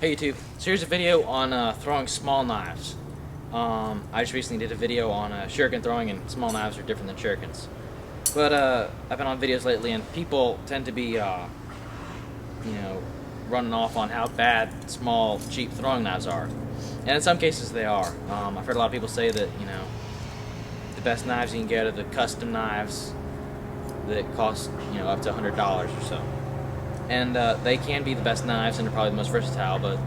Hey YouTube, so here's a video on throwing small knives. I just recently did a video on shuriken throwing, and small knives are different than shurikens. But I've been on videos lately, and people tend to be, running off on how bad small, cheap throwing knives are. And in some cases they are. I've heard a lot of people say that, the best knives you can get are the custom knives that cost, up to $100 or so. And they can be the best knives, and they're probably the most versatile, but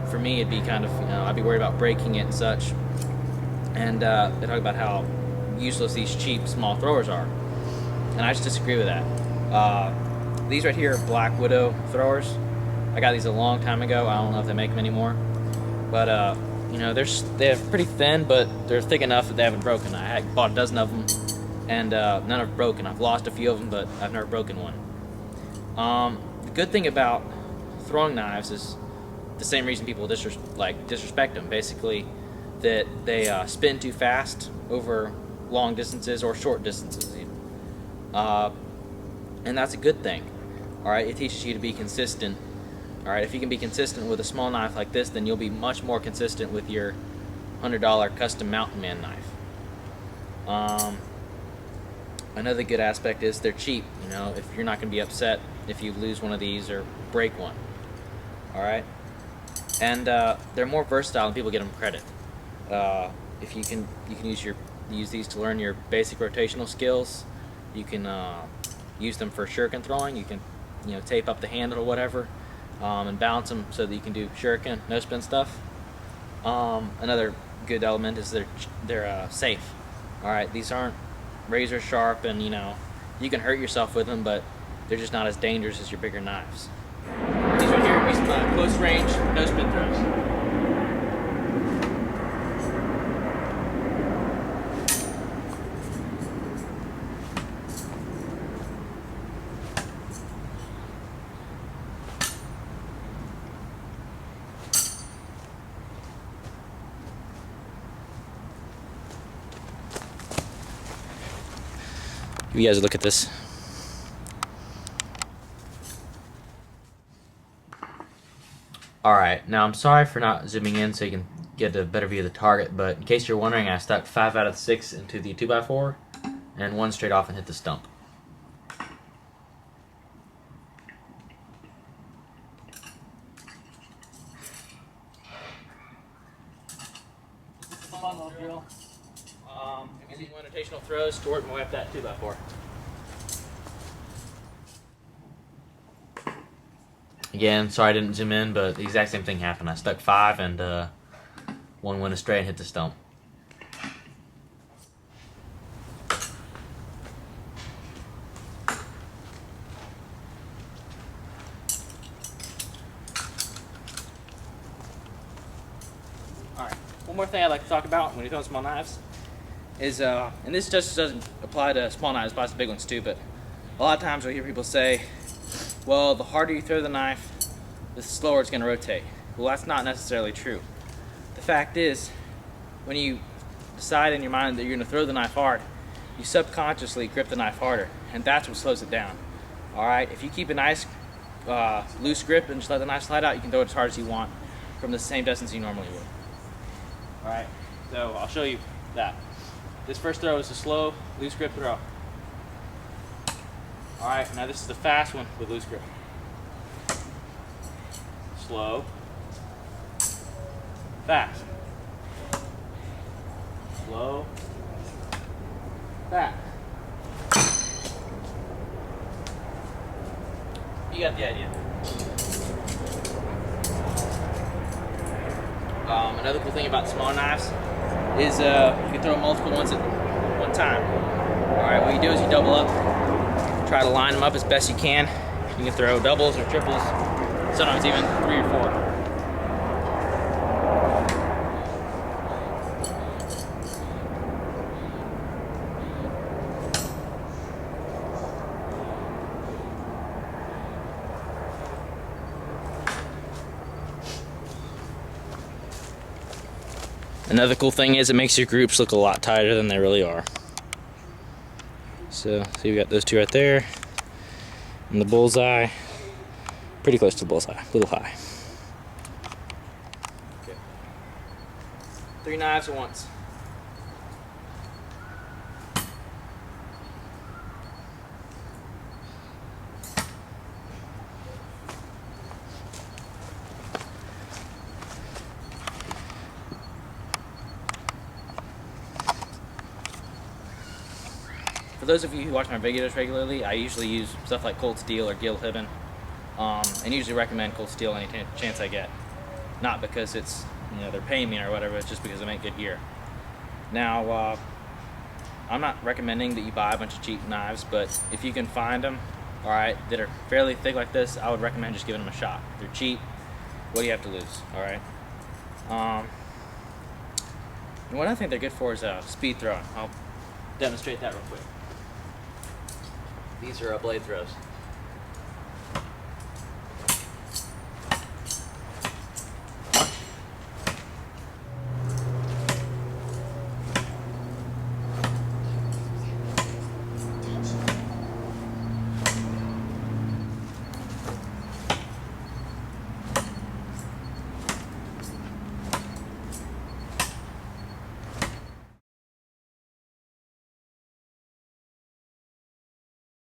for me it'd be kind of, I'd be worried about breaking it and such. And they talk about how useless these cheap small throwers are, and I just disagree with that. These right here are Black Widow throwers. I got these a long time ago. I don't know if they make them anymore, but they're pretty thin, but they're thick enough that they haven't broken. I bought a dozen of them, and none have broken. I've lost a few of them, but I've never broken one. The good thing about throwing knives is the same reason people disrespect them. Basically, that they spin too fast over long distances or short distances even. And that's a good thing. Alright, it teaches you to be consistent. Alright, if you can be consistent with a small knife like this, then you'll be much more consistent with your $100 custom Mountain Man knife. Another good aspect is they're cheap. If you're not going to be upset if you lose one of these or break one. Alright? And they're more versatile than people give them credit. If you can use these to learn your basic rotational skills. You can use them for shuriken throwing. You can tape up the handle or whatever, and balance them so that you can do shuriken, no spin stuff. Another good element is they're safe. Alright, these aren't razor sharp, and you can hurt yourself with them, but they're just not as dangerous as your bigger knives. These right here are some close range, no spin throws. You guys look at this. Alright, now I'm sorry for not zooming in so you can get a better view of the target, but in case you're wondering, I stuck 5 out of 6 into the 2x4 and 1 straight off and hit the stump. Fun little drill. I'm using rotational throws to work my way up that 2x4. Again, sorry I didn't zoom in, but the exact same thing happened. I stuck 5 and 1 went astray and hit the stump. Alright, one more thing I'd like to talk about when you're throwing small knives is, and this just doesn't apply to small knives, it applies to big ones too, but a lot of times I hear people say, well, the harder you throw the knife, the slower it's going to rotate. Well, that's not necessarily true. The fact is, when you decide in your mind that you're going to throw the knife hard, you subconsciously grip the knife harder, and that's what slows it down. Alright, if you keep a nice loose grip and just let the knife slide out, you can throw it as hard as you want from the same distance you normally would. Alright, so I'll show you that. This first throw is a slow, loose grip throw. Alright, now this is the fast one with loose grip. Slow, fast. Slow, fast. You got the idea. Another cool thing about small knives is you can throw multiple ones at one time. Alright, what you do is you double up. Try to line them up as best you can. You can throw doubles or triples, sometimes even 3 or 4. Another cool thing is it makes your groups look a lot tighter than they really are. So, see, we got those 2 right there. And the bullseye, pretty close to the bullseye, a little high. 3 knives at once. For those of you who watch my videos regularly, I usually use stuff like Cold Steel or Gil Hibben, and usually recommend Cold Steel any chance I get. Not because it's, they're paying me or whatever, it's just because they make good gear. Now, I'm not recommending that you buy a bunch of cheap knives, but if you can find them, alright, that are fairly thick like this, I would recommend just giving them a shot. They're cheap, what do you have to lose, alright? And what I think they're good for is speed throwing. I'll demonstrate that real quick. These are blade throws.